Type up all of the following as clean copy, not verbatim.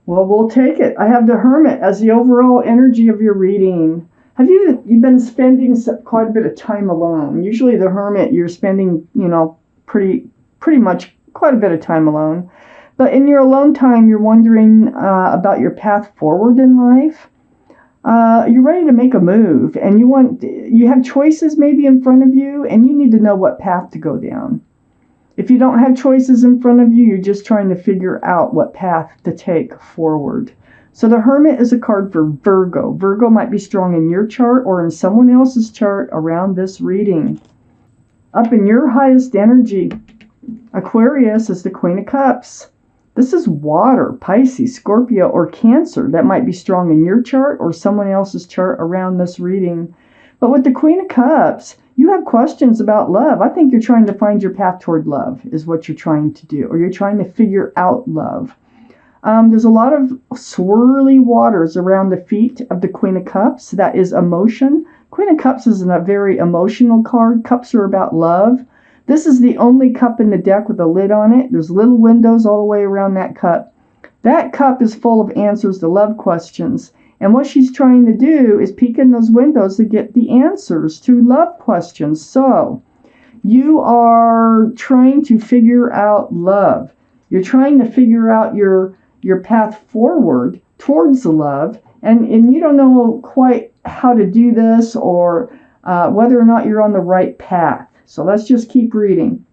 Well, we'll take it. I have the Hermit as the overall energy of your reading. Have you've been spending quite a bit of time alone? Usually the Hermit, you're spending, pretty much quite a bit of time alone. But in your alone time, you're wondering about your path forward in life. You're ready to make a move, and you have choices maybe in front of you, and you need to know what path to go down. If you don't have choices in front of you, you're just trying to figure out what path to take forward. So the Hermit is a card for Virgo. Virgo might be strong in your chart or in someone else's chart around this reading. Up in your highest energy, Aquarius is the Queen of Cups. This is water, Pisces, Scorpio, or Cancer that might be strong in your chart or someone else's chart around this reading. But with the Queen of Cups, you have questions about love. I think you're trying to find your path toward love is what you're trying to do, or you're trying to figure out love. There's a lot of swirly waters around the feet of the Queen of Cups. That is emotion. Queen of Cups is a very emotional card. Cups are about love. This is the only cup in the deck with a lid on it. There's little windows all the way around that cup. That cup is full of answers to love questions. And what she's trying to do is peek in those windows to get the answers to love questions. So you are trying to figure out love. You're trying to figure out your path forward towards the love. And you don't know quite how to do this or whether or not you're on the right path. So let's just keep reading.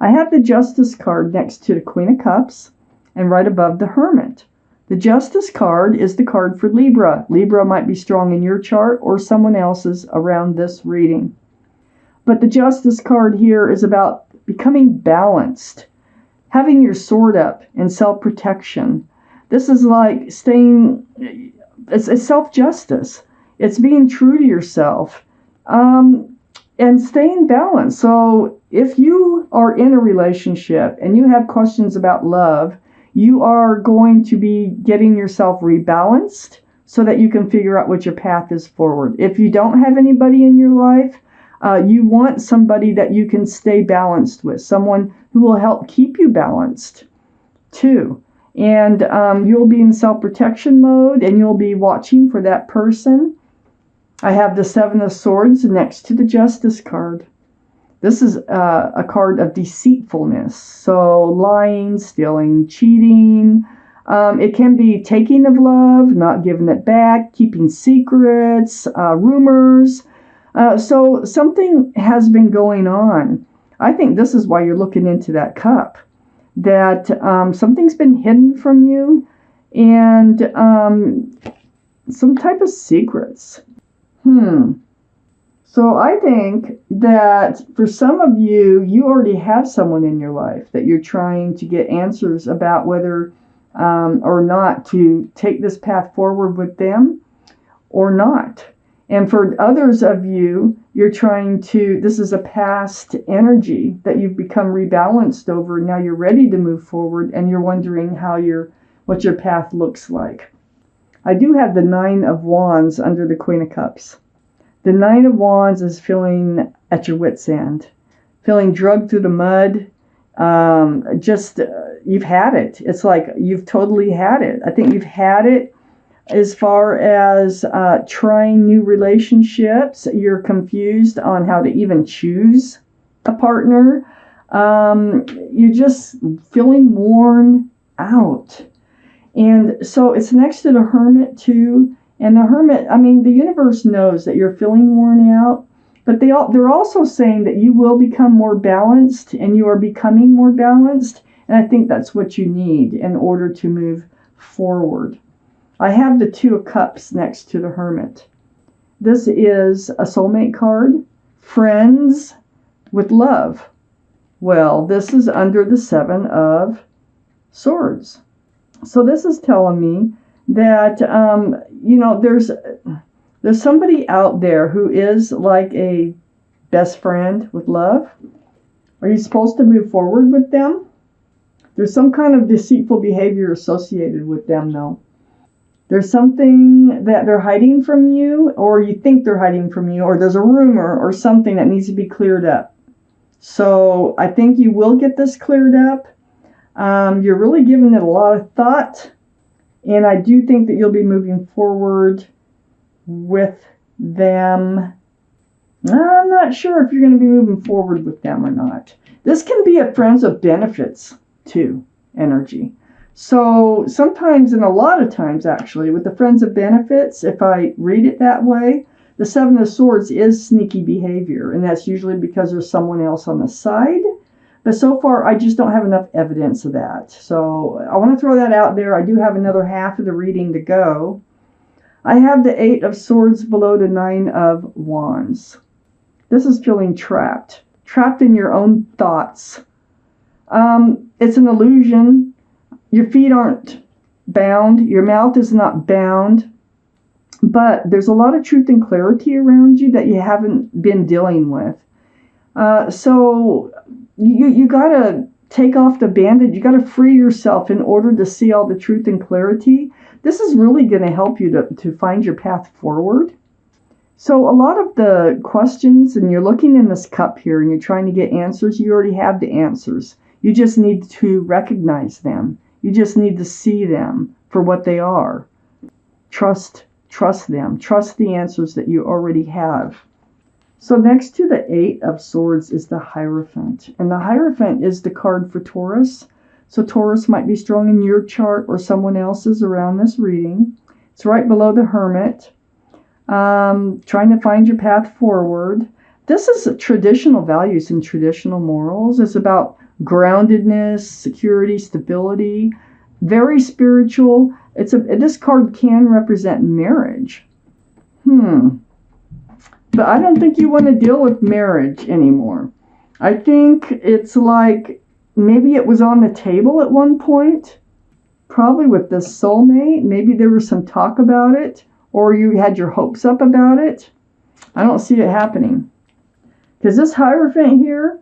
I have the Justice card next to the Queen of Cups and right above the Hermit. The Justice card is the card for Libra. Libra might be strong in your chart or someone else's around this reading. But the Justice card here is about becoming balanced, having your sword up, and self-protection. This is like it's self-justice. It's being true to yourself and staying balanced. So if you are in a relationship and you have questions about love, you are going to be getting yourself rebalanced so that you can figure out what your path is forward. If you don't have anybody in your life, you want somebody that you can stay balanced with, someone who will help keep you balanced too. And you'll be in self-protection mode and you'll be watching for that person. I have the Seven of Swords next to the Justice card. This is a card of deceitfulness. So lying, stealing, cheating. It can be taking of love, not giving it back, keeping secrets, rumors. So something has been going on. I think this is why you're looking into that cup. That something's been hidden from you and some type of secrets. So I think that for some of you, you already have someone in your life that you're trying to get answers about whether or not to take this path forward with them or not. And for others of you, you're trying to, this is a past energy that you've become rebalanced over. Now you're ready to move forward and you're wondering what your path looks like. I do have the Nine of Wands under the Queen of Cups. The Nine of Wands is feeling at your wit's end, feeling drugged through the mud. You've had it. It's like you've totally had it. I think you've had it as far as trying new relationships. You're confused on how to even choose a partner. You're just feeling worn out. And so it's next to the Hermit too. And the Hermit, the universe knows that you're feeling worn out, but they're also saying that you will become more balanced and you are becoming more balanced. And I think that's what you need in order to move forward. I have the Two of Cups next to the Hermit. This is a soulmate card, friends with love. Well, this is under the Seven of Swords. So this is telling me that, there's somebody out there who is like a best friend with love. Are you supposed to move forward with them? There's some kind of deceitful behavior associated with them, though. There's something that they're hiding from you, or you think they're hiding from you, or there's a rumor or something that needs to be cleared up. So I think you will get this cleared up. You're really giving it a lot of thought. And I do think that you'll be moving forward with them. I'm not sure if you're going to be moving forward with them or not. This can be a friends of benefits too energy. So sometimes, and a lot of times actually, with the friends of benefits, if I read it that way, the Seven of Swords is sneaky behavior, and that's usually because there's someone else on the side. But so far, I just don't have enough evidence of that. So I want to throw that out there. I do have another half of the reading to go. I have the Eight of Swords below the Nine of Wands. This is feeling trapped in your own thoughts. It's an illusion. Your feet aren't bound. Your mouth is not bound. But there's a lot of truth and clarity around you that you haven't been dealing with. So you got to take off the bandage. You got to free yourself in order to see all the truth and clarity. This is really going to help you to find your path forward. So a lot of the questions, and you're looking in this cup here and you're trying to get answers, you already have the answers. You just need to recognize them. You just need to see them for what they are. Trust them. Trust the answers that you already have. So next to the Eight of Swords is the Hierophant. And the Hierophant is the card for Taurus. So Taurus might be strong in your chart or someone else's around this reading. It's right below the Hermit. Trying to find your path forward. This is traditional values and traditional morals. It's about groundedness, security, stability. Very spiritual. This card can represent marriage. But I don't think you want to deal with marriage anymore. I think it's like maybe it was on the table at one point, probably with this soulmate. Maybe there was some talk about it, or you had your hopes up about it. I don't see it happening. Because this Hierophant here,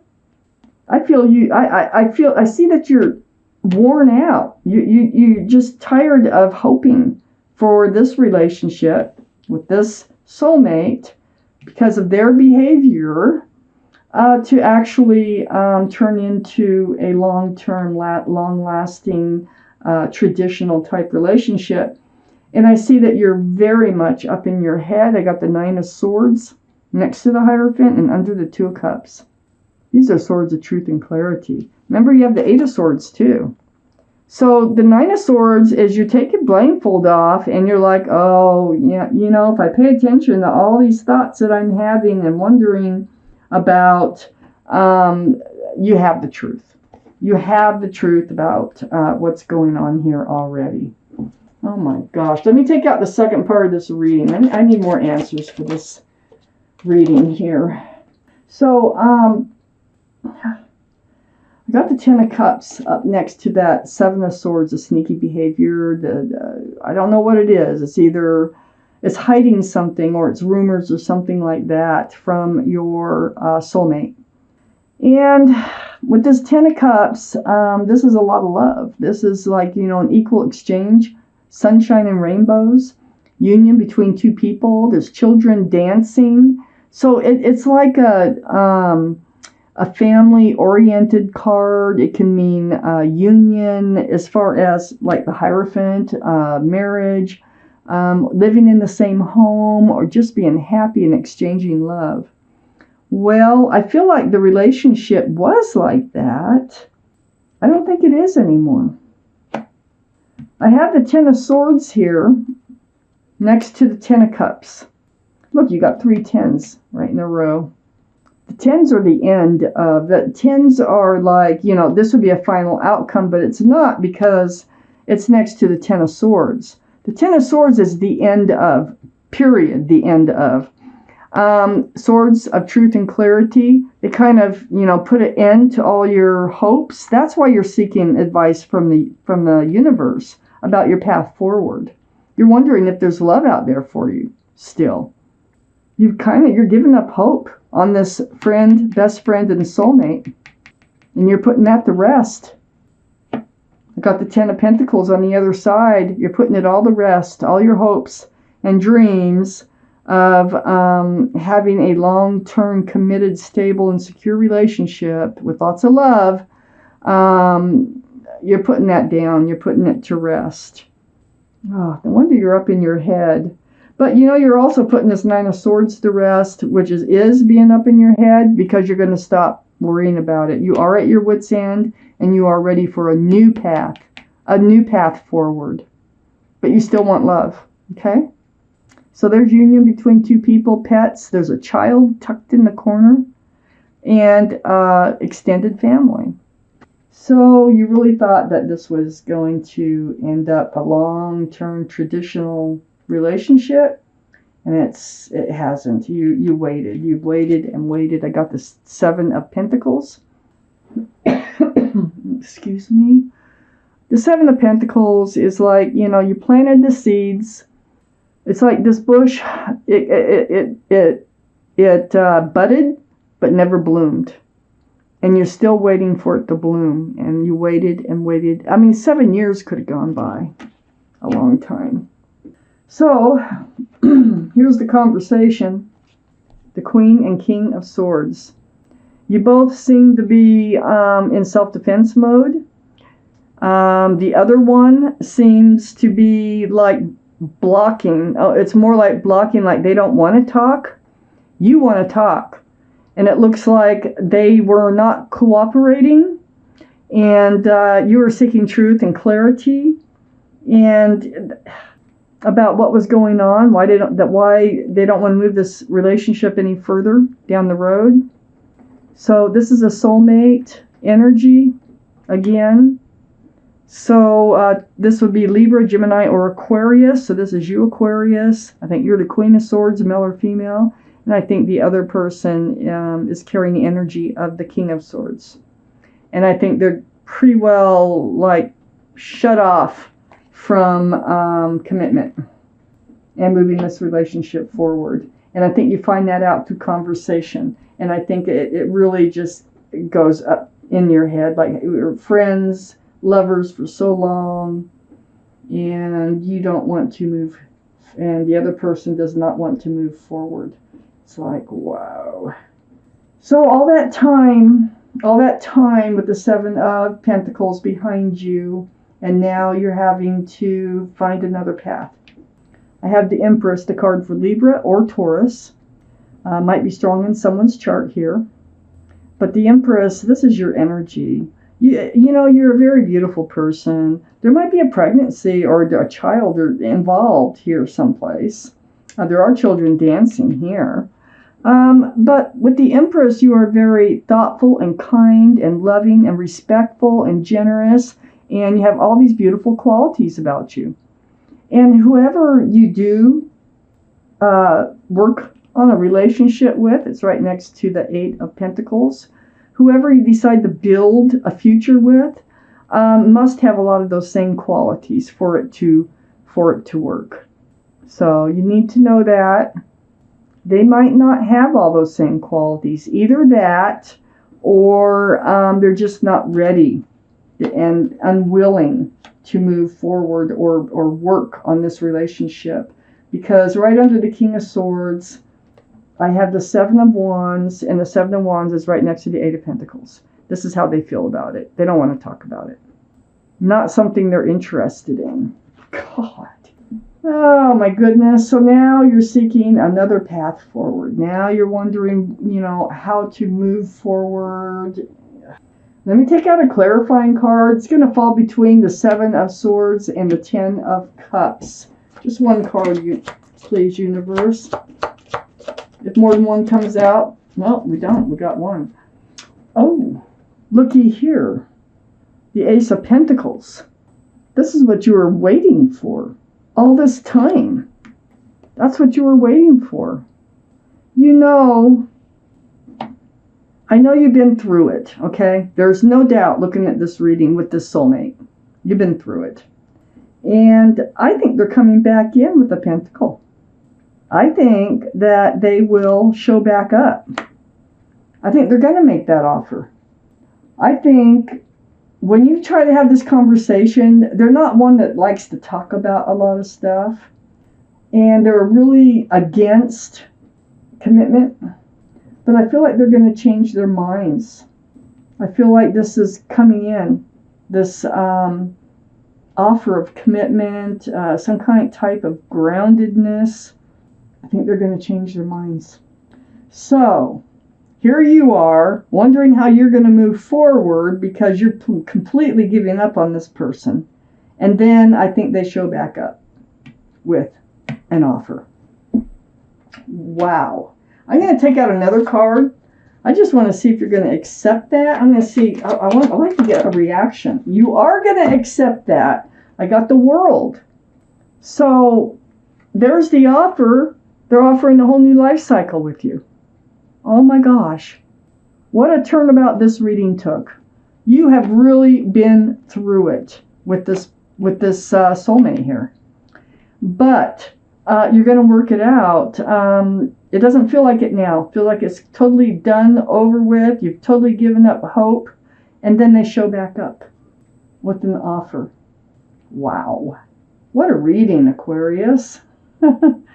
I see that you're worn out. You're just tired of hoping for this relationship with this soulmate because of their behavior to actually turn into a long-term, long-lasting, traditional type relationship. And I see that you're very much up in your head. I got the Nine of Swords next to the Hierophant and under the Two of Cups. These are swords of truth and clarity. Remember, you have the Eight of Swords too. So the Nine of Swords is you take your blindfold off and you're like, oh, yeah, if I pay attention to all these thoughts that I'm having and wondering about, you have the truth. You have the truth about what's going on here already. Oh my gosh. Let me take out the second part of this reading. I need more answers for this reading here. So, I got the Ten of Cups up next to that Seven of Swords, the sneaky behavior. I don't know what it is. It's either it's hiding something or it's rumors or something like that from your soulmate. And with this Ten of Cups, this is a lot of love. This is like, an equal exchange, sunshine and rainbows, union between two people. There's children dancing. So it's like a family-oriented card. It can mean union as far as like the Hierophant, marriage, living in the same home, or just being happy and exchanging love. Well, I feel like the relationship was like that. I don't think it is anymore. I have the Ten of Swords here next to the Ten of Cups. Look, you got 3 tens right in a row. The tens are the end of the tens are like, this would be a final outcome, but it's not because it's next to the Ten of Swords. The Ten of Swords is the end of, period, the end of. Swords of truth and clarity. They kind of, put an end to all your hopes. That's why you're seeking advice from the universe about your path forward. You're wondering if there's love out there for you still. You're giving up hope on this friend, best friend, and soulmate. And you're putting that to rest. I got the Ten of Pentacles on the other side. You're putting it all to rest, all your hopes and dreams of having a long-term, committed, stable, and secure relationship with lots of love. You're putting that down. You're putting it to rest. Oh, no wonder you're up in your head. But you know, you're also putting this Nine of Swords to rest, which is being up in your head, because you're going to stop worrying about it. You are at your wit's end, and you are ready for a new path forward. But you still want love, okay? So there's union between two people, pets. There's a child tucked in the corner, and extended family. So you really thought that this was going to end up a long-term traditional relationship, and it hasn't. You waited. You've waited and waited. I got the Seven of Pentacles. Excuse me. The Seven of Pentacles is like, you know, you planted the seeds. It's like this bush. It budded but never bloomed. And you're still waiting for it to bloom. And you waited and waited. I mean, 7 years could have gone by. A long time. So, here's the conversation. The Queen and King of Swords. You both seem to be in self-defense mode. The other one seems to be like blocking. Oh, it's more like blocking, like they don't want to talk. You want to talk. And it looks like they were not cooperating, and you were seeking truth and clarity, and about what was going on, why they don't want to move this relationship any further down the road. So this is a soulmate energy again. So this would be Libra, Gemini, or Aquarius. So this is you, Aquarius. I think you're the Queen of Swords, male or female. And I think the other person is carrying the energy of the King of Swords. And I think they're pretty well, like, shut off from commitment and moving this relationship forward. And I think you find that out through conversation. And I think it really just goes up in your head. Like, we were friends, lovers for so long, and you don't want to move, and the other person does not want to move forward. It's like, wow. So all that time with the Seven of Pentacles behind you, and now you're having to find another path. I have the Empress, the card for Libra or Taurus. Might be strong in someone's chart here. But the Empress, this is your energy. You know, you're a very beautiful person. There might be a pregnancy or a child involved here someplace. There are children dancing here. But with the Empress, you are very thoughtful and kind and loving and respectful and generous. And you have all these beautiful qualities about you. And whoever you do work on a relationship with, it's right next to the Eight of Pentacles. Whoever you decide to build a future with must have a lot of those same qualities for it to work. So you need to know that they might not have all those same qualities. Either that, or they're just not ready and unwilling to move forward or work on this relationship. Because right under the King of Swords, I have the Seven of Wands, and the Seven of Wands is right next to the Eight of Pentacles. This is how they feel about it. They don't want to talk about it. Not something they're interested in. God. Oh, my goodness. So now you're seeking another path forward. Now you're wondering, you know, how to move forward. Let me take out a clarifying card. It's going to fall between the Seven of Swords and the Ten of Cups. Just one card, please, universe. If more than one comes out, well, we don't. We got one. Oh, looky here. The Ace of Pentacles. This is what you were waiting for all this time. That's what you were waiting for. You know, I know you've been through it, okay? There's no doubt looking at this reading with this soulmate. You've been through it. And I think they're coming back in with a pentacle. I think that they will show back up. I think they're going to make that offer. I think when you try to have this conversation, they're not one that likes to talk about a lot of stuff. And they're really against commitment. But I feel like they're going to change their minds. I feel like this is coming in. This offer of commitment, some type of groundedness. I think they're going to change their minds. So here you are wondering how you're going to move forward because you're completely giving up on this person. And then I think they show back up with an offer. Wow. I'm going to take out another card. I just want to see if you're going to accept that. I'm going to see. I like to get a reaction. You are going to accept that. I got the World. So there's the offer. They're offering a whole new life cycle with you. Oh my gosh. What a turnabout this reading took. You have really been through it with this soulmate here. But you're going to work it out. It doesn't feel like it now. Feel like it's totally done, over with. You've totally given up hope. And then they show back up with an offer. Wow. What a reading, Aquarius.